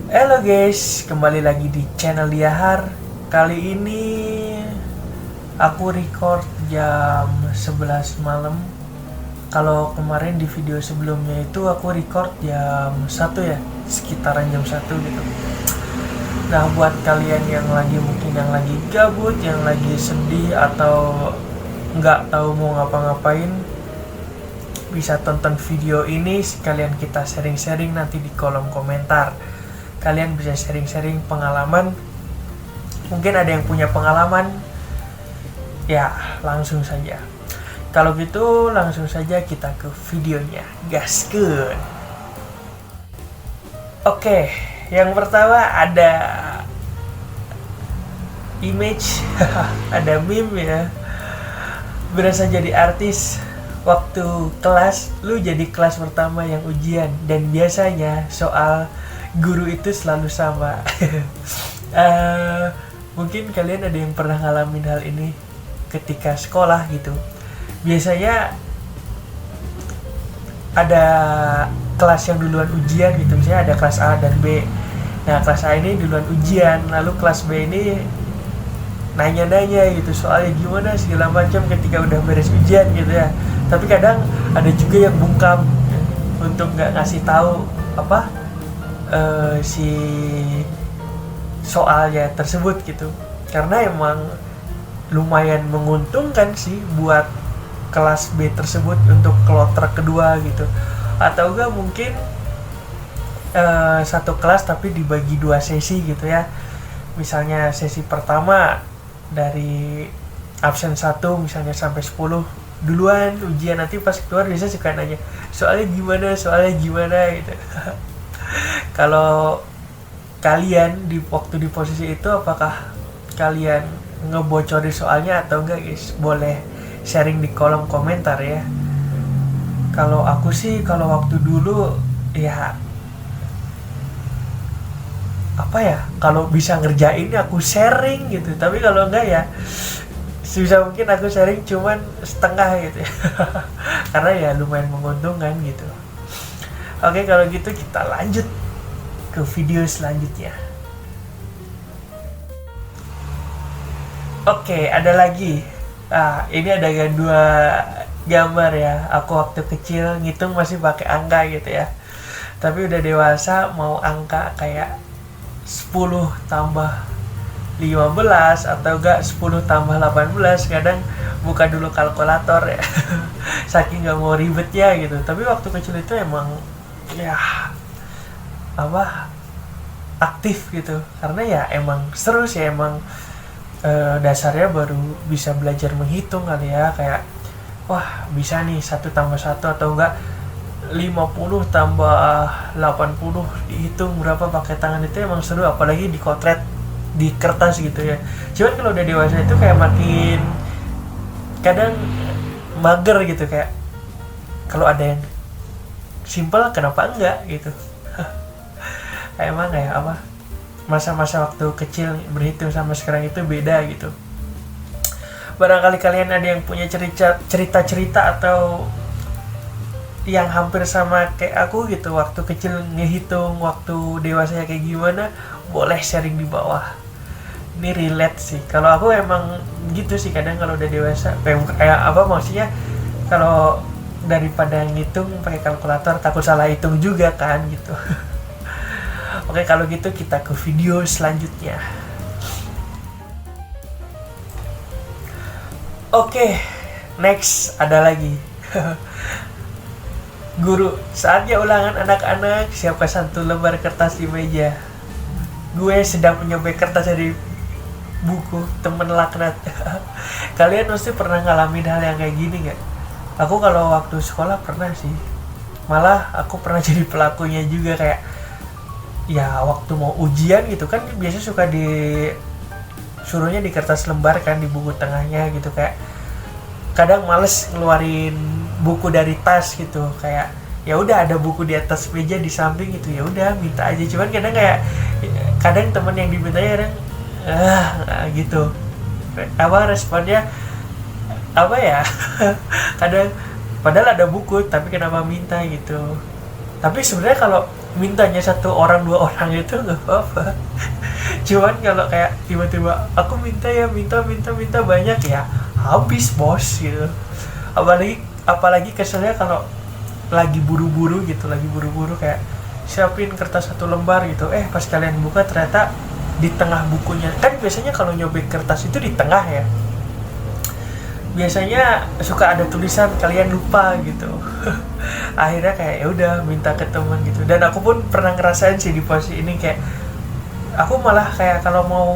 Halo guys, kembali lagi di channel Diahar. Kali ini aku record jam 11 malam. Kalau kemarin di video sebelumnya itu aku record jam 1 ya, sekitaran jam 1 gitu. Nah, buat kalian yang lagi mungkin yang lagi gabut, yang lagi sedih atau nggak tahu mau ngapa-ngapain, bisa tonton video ini sekalian kita sharing-sharing nanti di kolom komentar. Kalian bisa sharing-sharing pengalaman. Mungkin ada yang punya pengalaman. Ya, langsung saja. Kalau gitu langsung saja kita ke videonya. Gaskeun. Oke, yang pertama ada image, ada meme ya. Berasa jadi artis waktu kelas, lu jadi kelas pertama yang ujian dan biasanya soal guru itu selalu sama. Mungkin kalian ada yang pernah ngalamin hal ini ketika sekolah gitu. Biasanya ada kelas yang duluan ujian gitu, misalnya ada kelas A dan B. Nah, kelas A ini duluan ujian, lalu kelas B ini nanya-nanya gitu soalnya gimana segala macam ketika udah beres ujian gitu ya. Tapi kadang ada juga yang bungkam untuk nggak ngasih tahu apa si soalnya tersebut gitu, karena emang lumayan menguntungkan sih buat kelas B tersebut untuk kloter kedua gitu. Atau enggak mungkin satu kelas tapi dibagi dua sesi gitu ya, misalnya sesi pertama dari absen 1 misalnya sampai 10 duluan ujian, nanti pas keluar biasa suka nanya soalnya gimana gitu. Kalau kalian di waktu di posisi itu, apakah kalian ngebocorin soalnya atau enggak guys? Boleh sharing di kolom komentar ya. Kalau aku sih kalau waktu dulu ya apa ya, kalau bisa ngerjain aku sharing gitu, tapi kalau enggak ya sebisa mungkin aku sharing cuman setengah gitu ya. Karena ya lumayan menguntungkan gitu. Oke, kalau gitu kita lanjut ke video selanjutnya. Oke, ada lagi. Ini ada dua gambar ya. Aku waktu kecil ngitung masih pakai angka gitu ya. Tapi udah dewasa mau angka kayak 10 tambah 15 atau enggak 10 tambah 18, kadang buka dulu kalkulator ya. Saking nggak mau ribetnya gitu. Tapi waktu kecil itu emang ya apa, aktif gitu, karena ya emang seru sih, emang dasarnya baru bisa belajar menghitung kali ya, kayak wah bisa nih 1 tambah 1 atau enggak 50 tambah 80 dihitung berapa pakai tangan, itu emang seru, apalagi di kotret di kertas gitu ya. Cuman kalau udah dewasa itu kayak makin kadang mager gitu, kayak kalau ada yang simple kenapa enggak gitu. Emang kayak apa, masa-masa waktu kecil berhitung sama sekarang itu beda gitu. Barangkali kalian ada yang punya cerita-cerita atau yang hampir sama kayak aku gitu, waktu kecil ngehitung, waktu dewasanya kayak gimana, boleh sharing di bawah. Ini relate sih, kalau aku emang gitu sih, kadang kalau udah dewasa kayak apa, maksudnya kalau daripada ngitung pakai kalkulator takut salah hitung juga kan gitu. Oke, kalau gitu kita ke video selanjutnya. Oke, next ada lagi. Guru, saatnya ulangan anak-anak, siapkan 1 lembar kertas di meja. Gue sedang menyobek kertas dari buku, temen laknat. Kalian pasti pernah ngalamin hal yang kayak gini gak? Aku kalau waktu sekolah pernah sih. Malah aku pernah jadi pelakunya juga, kayak ya waktu mau ujian gitu kan biasa suka di suruhnya di kertas lembar kan, di buku tengahnya gitu, kayak kadang males ngeluarin buku dari tas gitu, kayak ya udah ada buku di atas meja di samping gitu, ya udah minta aja. Cuman kadang temen yang dimintanya kadang gitu, apa responnya apa ya. Kadang padahal ada buku tapi kenapa minta gitu. Tapi sebenarnya kalau mintanya satu orang dua orang itu nggak apa-apa. Cuman kalau kayak tiba-tiba aku minta ya, minta banyak ya, habis bos gitu. Apalagi keselnya kalau lagi buru-buru gitu, kayak siapin kertas satu lembar gitu, pas kalian buka ternyata di tengah bukunya, kan biasanya kalau nyobek kertas itu di tengah ya, biasanya suka ada tulisan kalian lupa gitu. Akhirnya kayak ya udah minta ke teman gitu. Dan aku pun pernah ngerasain sih di posisi ini, kayak aku malah kayak kalau mau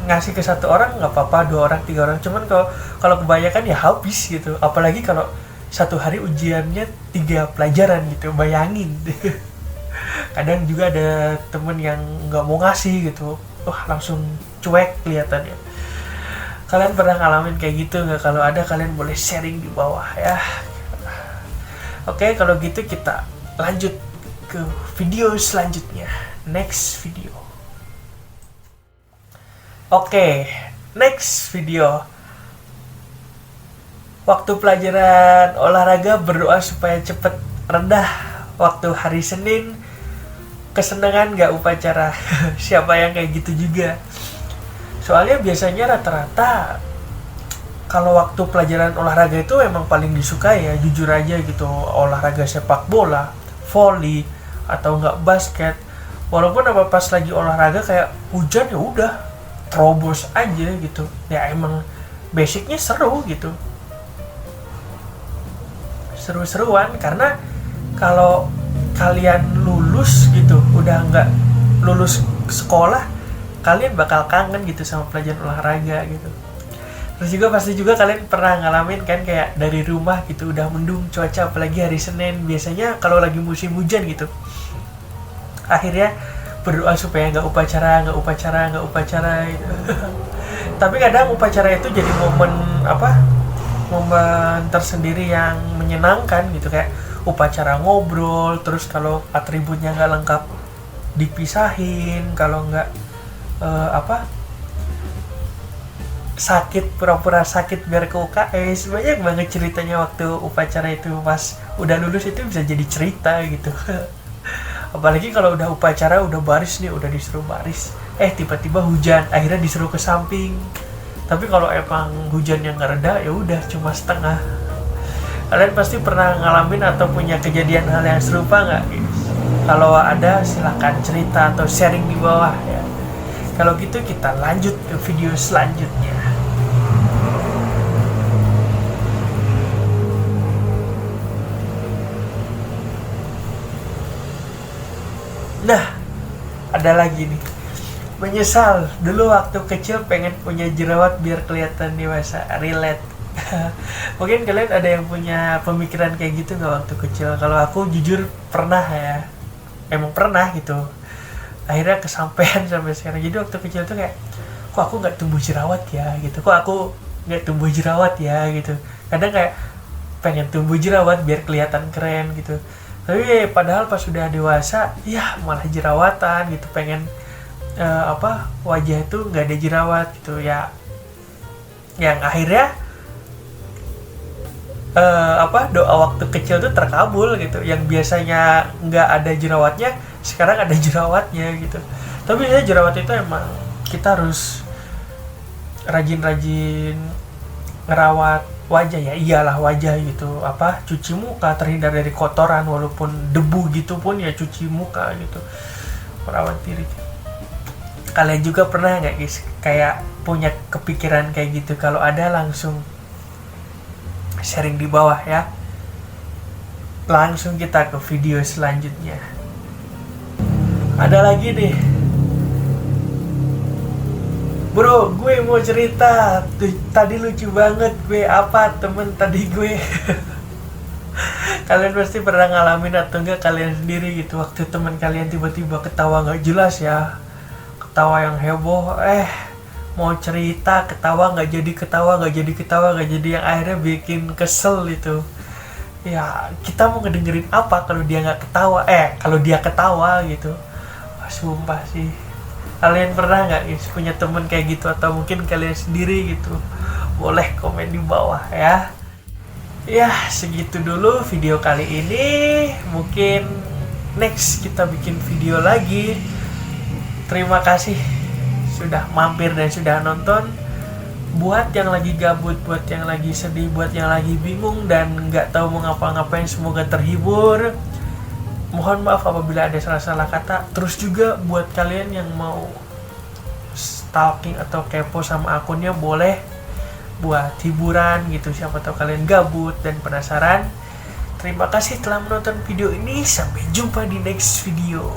ngasih ke satu orang nggak apa-apa, dua orang, tiga orang, cuman kalau kebanyakan ya habis gitu. Apalagi kalau satu hari ujiannya 3 pelajaran gitu, bayangin. Kadang juga ada temen yang nggak mau ngasih gitu, langsung cuek kelihatannya. Kalian pernah ngalamin kayak gitu nggak? Kalau ada, kalian boleh sharing di bawah ya. Oke, kalau gitu kita lanjut ke video selanjutnya, next video. Oke, next video. Waktu pelajaran olahraga berdoa supaya cepet rendah. Waktu hari Senin kesenangan gak upacara. Siapa yang kayak gitu juga? Soalnya biasanya rata-rata kalau waktu pelajaran olahraga itu emang paling disukai ya, jujur aja gitu. Olahraga sepak bola, volley, atau enggak basket. Walaupun apa pas lagi olahraga kayak hujan ya udah terobos aja gitu. Ya emang basicnya seru gitu. Seru-seruan, karena kalau kalian lulus gitu, udah nggak lulus sekolah, kalian bakal kangen gitu sama pelajaran olahraga gitu. Terus juga pasti juga kalian pernah ngalamin kan, kayak dari rumah gitu udah mendung cuaca, apalagi hari Senin, biasanya kalau lagi musim hujan gitu, akhirnya berdoa supaya nggak upacara gitu. Tapi kadang upacara itu jadi momen tersendiri yang menyenangkan gitu, kayak upacara ngobrol, terus kalau atributnya nggak lengkap dipisahin, kalau nggak sakit, pura-pura sakit biar ke UKS. Banyak banget ceritanya waktu upacara itu. Pas udah lulus itu bisa jadi cerita gitu. Apalagi kalau udah upacara, udah baris nih, udah disuruh baris, tiba-tiba hujan, akhirnya disuruh ke samping. Tapi kalau emang hujannya nggak reda, ya udah cuma setengah. Kalian pasti pernah ngalamin atau punya kejadian hal yang serupa nggak? Kalau ada, silahkan cerita atau sharing di bawah ya. Kalau gitu kita lanjut ke video selanjutnya. Nah, ada lagi nih. Menyesal, dulu waktu kecil pengen punya jerawat biar kelihatan dewasa. Relate. Mungkin kalian ada yang punya pemikiran kayak gitu nggak waktu kecil? Kalau aku jujur pernah ya. Emang pernah gitu. Akhirnya kesampaian sampai sekarang. Jadi waktu kecil tuh kayak, kok aku nggak tumbuh jerawat ya gitu. Kok aku nggak tumbuh jerawat ya gitu. Kadang kayak pengen tumbuh jerawat biar kelihatan keren gitu. Tapi padahal pas sudah dewasa, ya malah jerawatan gitu. Pengen wajah itu nggak ada jerawat gitu ya. Yang akhirnya doa waktu kecil tuh terkabul gitu. Yang biasanya nggak ada jerawatnya, sekarang ada jerawatnya gitu. Tapi ya jerawat itu emang kita harus rajin-rajin ngerawat wajah ya. Iyalah wajah gitu, cuci muka, terhindar dari kotoran, walaupun debu gitu pun ya cuci muka gitu, merawat diri. Kalian juga pernah nggak guys kayak punya kepikiran kayak gitu? Kalau ada langsung sharing di bawah ya. Langsung kita ke video selanjutnya. Ada lagi nih, bro, gue mau cerita. Tadi lucu banget gue, temen tadi gue. Kalian pasti pernah ngalamin atau enggak kalian sendiri gitu, waktu teman kalian tiba-tiba ketawa gak jelas ya, ketawa yang heboh, mau cerita ketawa gak jadi, yang akhirnya bikin kesel itu. Ya kita mau ngedengerin apa kalau dia gak ketawa, kalau dia ketawa gitu. Sumpah sih. Kalian pernah nggak guys punya temen kayak gitu, atau mungkin kalian sendiri gitu? Boleh komen di bawah ya. Ya segitu dulu video kali ini. Mungkin next kita bikin video lagi. Terima kasih sudah mampir dan sudah nonton. Buat yang lagi gabut, buat yang lagi sedih, buat yang lagi bingung dan nggak tahu mau ngapa-ngapain, semoga terhibur. Mohon maaf apabila ada salah-salah kata. Terus juga buat kalian yang mau stalking atau kepo sama akunnya, boleh, buat hiburan gitu. Siapa tahu kalian gabut dan penasaran. Terima kasih telah menonton video ini. Sampai jumpa di next video.